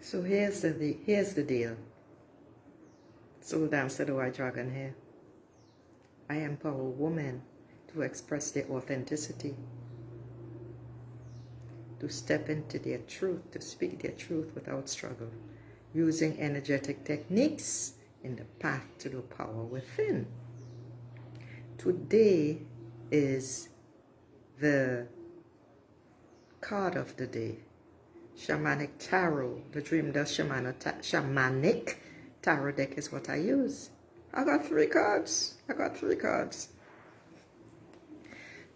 So here's the deal. Soul Dancer, the White Dragon here. I empower women to express their authenticity, to step into their truth, to speak their truth without struggle, using energetic techniques in the path to the power within. Today is the card of the day. Shamanic Tarot, the Dream Dust Shamanic Tarot deck is what I use. I got 3 cards.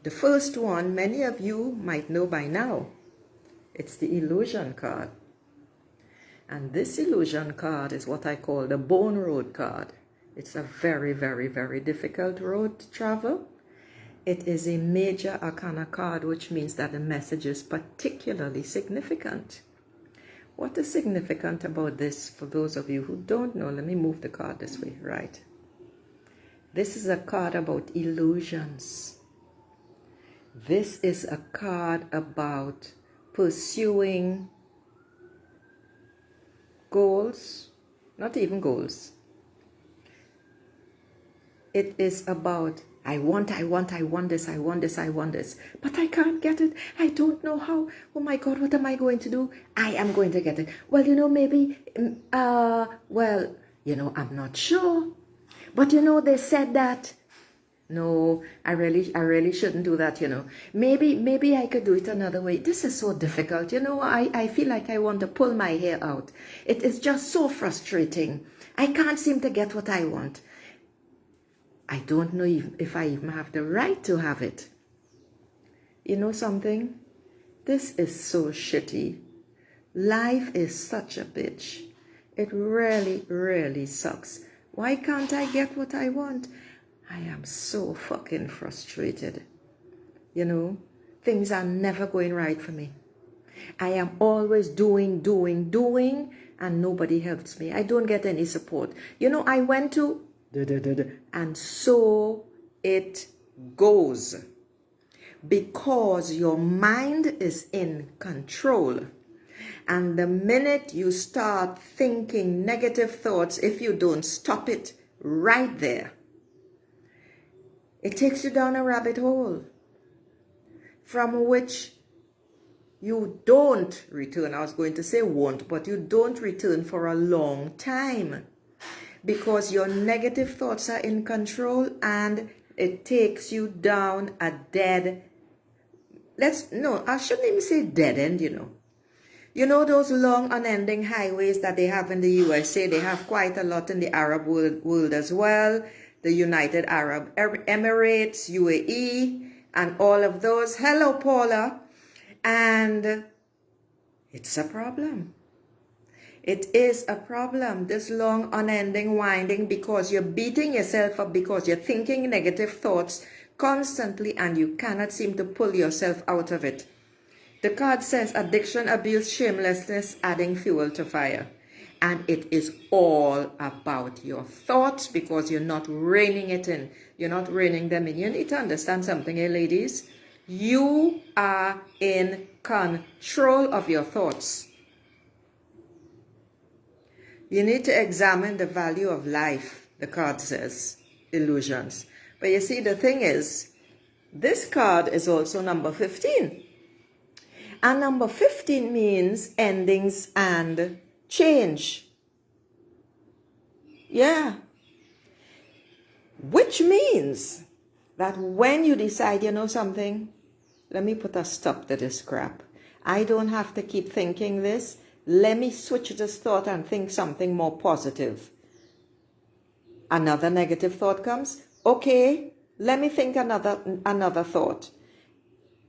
The first one, many of you might know by now. It's the Illusion card. And this Illusion card is what I call the Bone Road card. It's a very, very, very difficult road to travel. It is a major arcana card, which means that the message is particularly significant. What is significant about this, for those of you who don't know, let me move the card this way, right? This is a card about illusions. This is a card about pursuing goals, not even goals. It is about I want this, but I can't get it. I don't know how. Oh my God, what am I going to do? I am going to get it. Well, maybe, I'm not sure. But they said that. No, I really shouldn't do that, Maybe I could do it another way. This is so difficult, I feel like I want to pull my hair out. It is just so frustrating. I can't seem to get what I want. I don't know if I even have the right to have it. You know something? This is so shitty. Life is such a bitch. It really, really sucks. Why can't I get what I want? I am so fucking frustrated. Things are never going right for me. I am always doing, and nobody helps me. I don't get any support. I went to and so it goes. Because your mind is in control. And the minute you start thinking negative thoughts, if you don't stop it right there, it takes you down a rabbit hole from which you don't return. I was going to say won't, but you don't return for a long time. Because your negative thoughts are in control and it takes you down a dead, I shouldn't even say dead end, those long unending highways that they have in the USA, they have quite a lot in the Arab world as well, the United Arab Emirates, UAE, and all of those. Hello, Paula. And it's a problem. It is a problem, this long unending winding, because you're beating yourself up because you're thinking negative thoughts constantly and you cannot seem to pull yourself out of it. The card says addiction, abuse, shamelessness, adding fuel to fire. And it is all about your thoughts because you're not reining it in. You're not reining them in. You need to understand something, ladies. You are in control of your thoughts. You need to examine the value of life, the card says, illusions. But you see, the thing is, this card is also number 15. And number 15 means endings and change. Yeah. Which means that when you decide, something, let me put a stop to this crap. I don't have to keep thinking this. Let me switch this thought and think something more positive. Another negative thought comes. Okay, let me think another thought.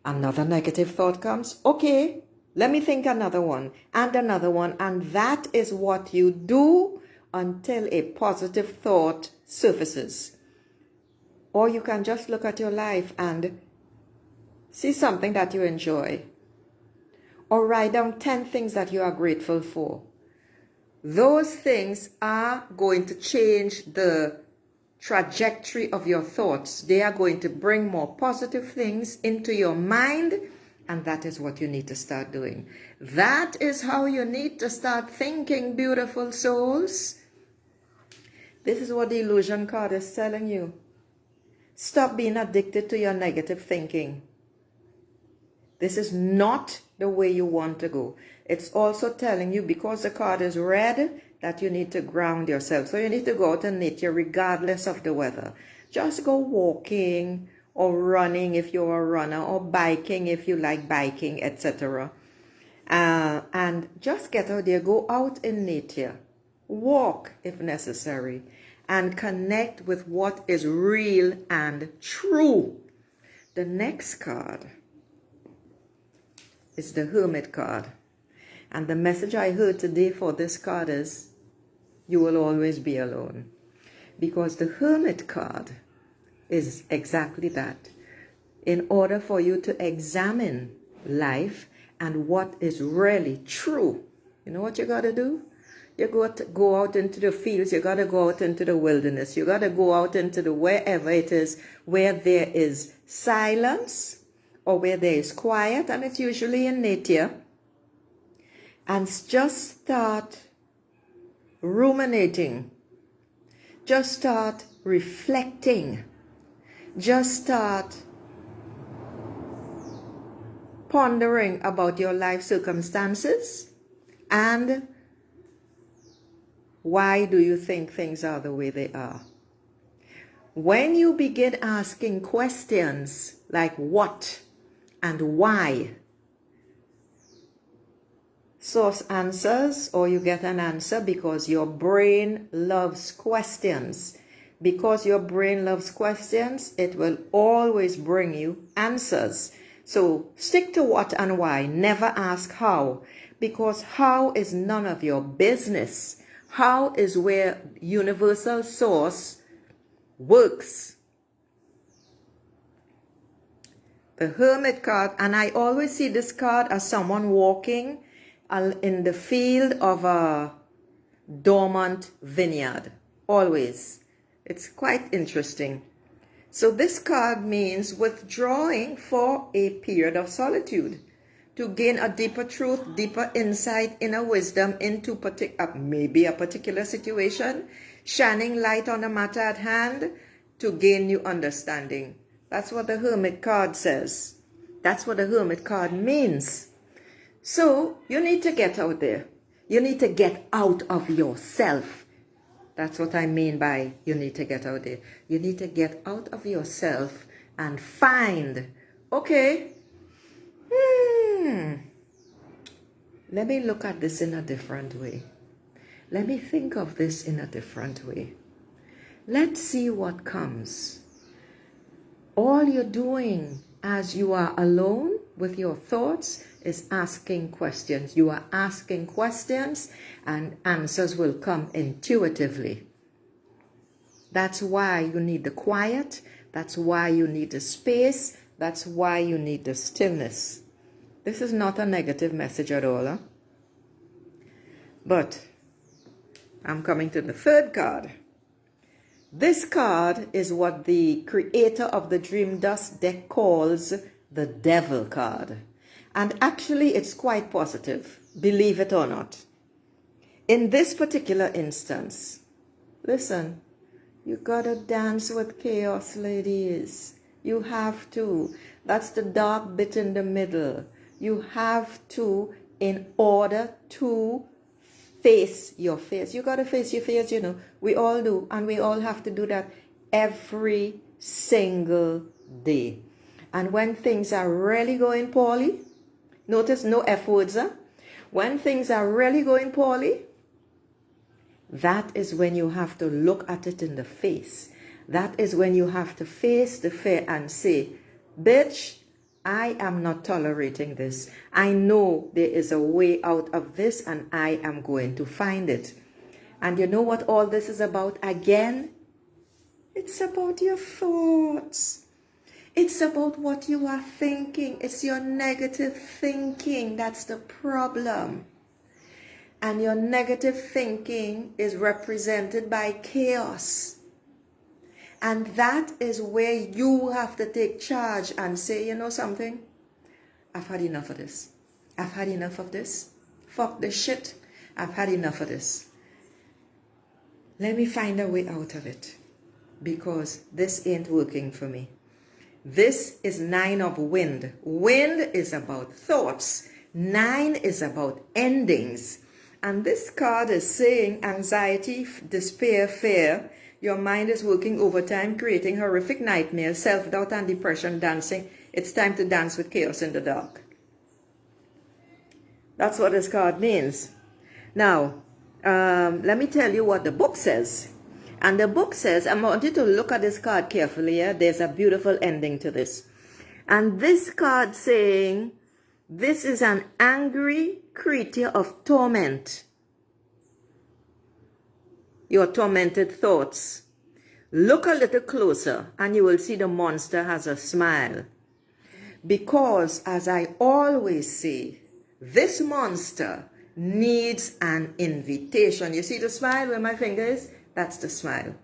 Another negative thought comes. Okay, let me think another one and another one. And that is what you do until a positive thought surfaces. Or you can just look at your life and see something that you enjoy. Or write down 10 things that you are grateful for. Those things are going to change the trajectory of your thoughts. They are going to bring more positive things into your mind And that is what you need to start doing. That is how you need to start thinking, beautiful souls. This is what the illusion card is telling you. Stop being addicted to your negative thinking. This is not the way you want to go. It's also telling you, because the card is red, that you need to ground yourself. So you need to go out in nature regardless of the weather. Just go walking or running if you're a runner, or biking if you like biking, etc. And just get out there, go out in nature, walk if necessary, and connect with what is real and true. The next card is the Hermit card. And the message I heard today for this card is, you will always be alone. Because the Hermit card is exactly that. In order for you to examine life and what is really true, you know what you got to do? You got to go out into the fields. You got to go out into the wilderness. You got to go out into the wherever it is where there is silence or where there is quiet, and it's usually in nature. And just start ruminating. Just start reflecting. Just start pondering about your life circumstances and why do you think things are the way they are. When you begin asking questions like what and why, source answers, or you get an answer because your brain loves questions. Because your brain loves questions, it will always bring you answers. So stick to what and why. Never ask how, because how is none of your business. How is where universal source works. The Hermit card, and I always see this card as someone walking in the field of a dormant vineyard. Always. It's quite interesting. So this card means withdrawing for a period of solitude to gain a deeper truth, deeper insight, inner wisdom into maybe a particular situation, shining light on the matter at hand to gain new understanding. That's what the Hermit card says. That's what the Hermit card means. So you need to get out there. You need to get out of yourself. That's what I mean by you need to get out there. You need to get out of yourself and find, okay, let me look at this in a different way. Let me think of this in a different way. Let's see what comes. All you're doing as you are alone with your thoughts is asking questions. You are asking questions and answers will come intuitively. That's why you need the quiet. That's why you need the space. That's why you need the stillness. This is not a negative message at all. Huh? But I'm coming to the third card. This card is what the creator of the Dream Dust deck calls the Devil card. And actually it's quite positive, believe it or not. In this particular instance, listen, you gotta dance with chaos, ladies. You have to. That's the dark bit in the middle. You have to, in order to face your fears. You gotta face your fears, you know. We all do, and we all have to do that every single day. And when things are really going poorly, notice no F words, huh? When things are really going poorly, that is when you have to look at it in the face. That is when you have to face the fear and say, bitch, I am not tolerating this. I know there is a way out of this and I am going to find it. And you know what all this is about again? It's about your thoughts. It's about what you are thinking. It's your negative thinking. That's the problem. And your negative thinking is represented by chaos. And that is where you have to take charge and say, you know something? I've had enough of this. I've had enough of this. Fuck this shit. I've had enough of this. Let me find a way out of it, because this ain't working for me. This is 9 of wind. Wind is about thoughts. 9 is about endings. And this card is saying anxiety, despair, fear. Your mind is working overtime, creating horrific nightmares, self-doubt and depression, dancing. It's time to dance with chaos in the dark. That's what this card means. Now, let me tell you what the book says. And the book says, I want you to look at this card carefully. Yeah? There's a beautiful ending to this. And this card saying, this is an angry creature of torment. Your tormented thoughts. Look a little closer and you will see the monster has a smile. Because, as I always say, this monster needs an invitation. You see the smile where my finger is? That's the smile.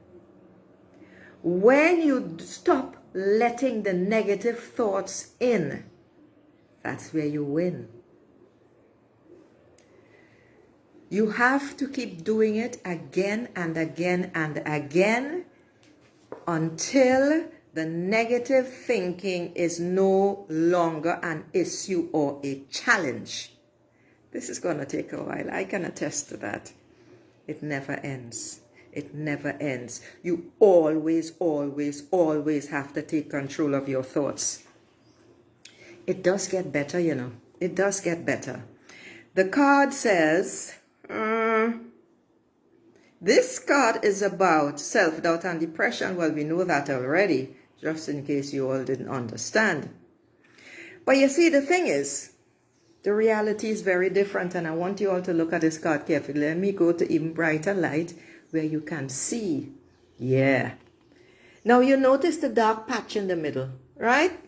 When you stop letting the negative thoughts in, that's where you win. You have to keep doing it again and again and again until the negative thinking is no longer an issue or a challenge. This is going to take a while. I can attest to that. It never ends. It never ends. You always, always, always have to take control of your thoughts. It does get better, you know. It does get better. The card says, this card is about self-doubt and depression. Well, we know that already, just in case you all didn't understand. But you see, the thing is, the reality is very different, and I want you all to look at this card carefully. Let me go to even brighter light where you can see. Yeah. Now you notice the dark patch in the middle, right?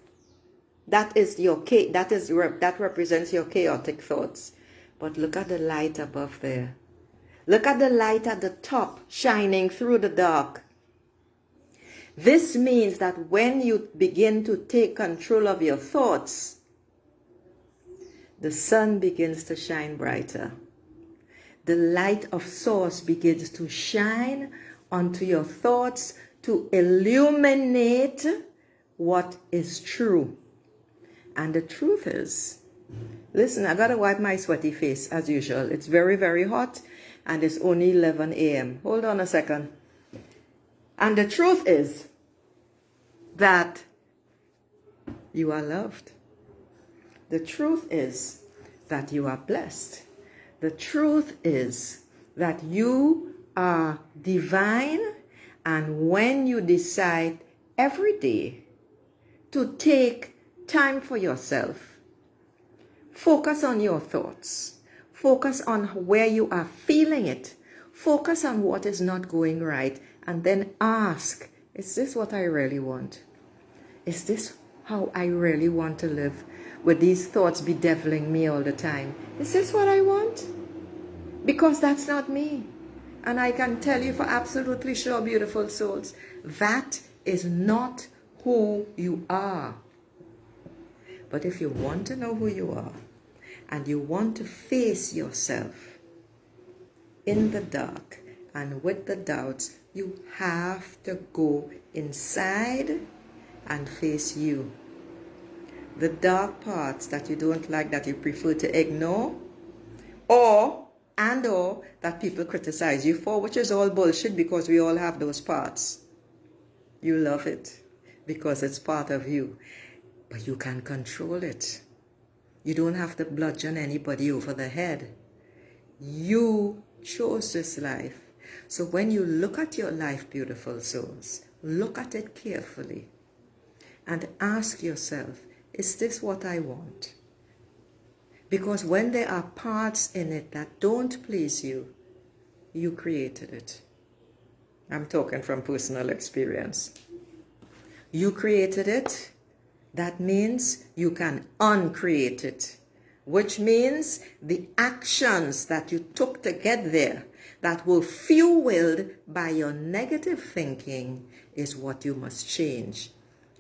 That is your that represents your chaotic thoughts. But look at the light above there. Look at the light at the top shining through the dark. This means that when you begin to take control of your thoughts, the sun begins to shine brighter. The light of source begins to shine onto your thoughts to illuminate what is true. And the truth is, listen, I gotta wipe my sweaty face as usual. It's very, very hot and it's only 11 a.m. Hold on a second. And the truth is that you are loved. The truth is that you are blessed. The truth is that you are divine, and when you decide every day to take time for yourself, focus on your thoughts, focus on where you are feeling it, focus on what is not going right, and then ask, is this what I really want? Is this how I really want to live? With these thoughts bedeviling me all the time. Is this what I want? Because that's not me. And I can tell you for absolutely sure, beautiful souls, that is not who you are. But if you want to know who you are, and you want to face yourself in the dark and with the doubts, you have to go inside and face you. The dark parts that you don't like, that you prefer to ignore, or that people criticize you for, which is all bullshit, because we all have those parts. You love it because it's part of you, but you can control it. You don't have to bludgeon anybody over the head. You chose this life. So when you look at your life, beautiful souls, look at it carefully and ask yourself, is this what I want? Because when there are parts in it that don't please you, you created it. I'm talking from personal experience. You created it. That means you can uncreate it, which means the actions that you took to get there that were fueled by your negative thinking is what you must change.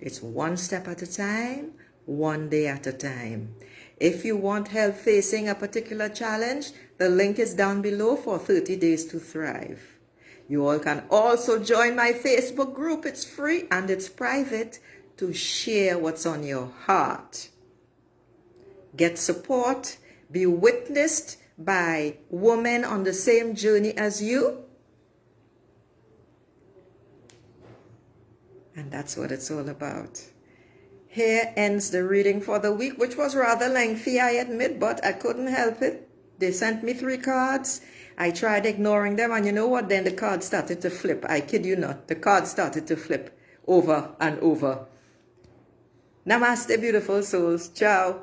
It's one step at a time, one day at a time. If you want help facing a particular challenge, the link is down below for 30 Days to Thrive. You all can also join my Facebook group. It's free and it's private to share what's on your heart. Get support, be witnessed by women on the same journey as you. And that's what it's all about. Here ends the reading for the week, which was rather lengthy, I admit, but I couldn't help it. They sent me 3 cards. I tried ignoring them, and you know what? Then the cards started to flip. I kid you not. The cards started to flip over and over. Namaste, beautiful souls. Ciao.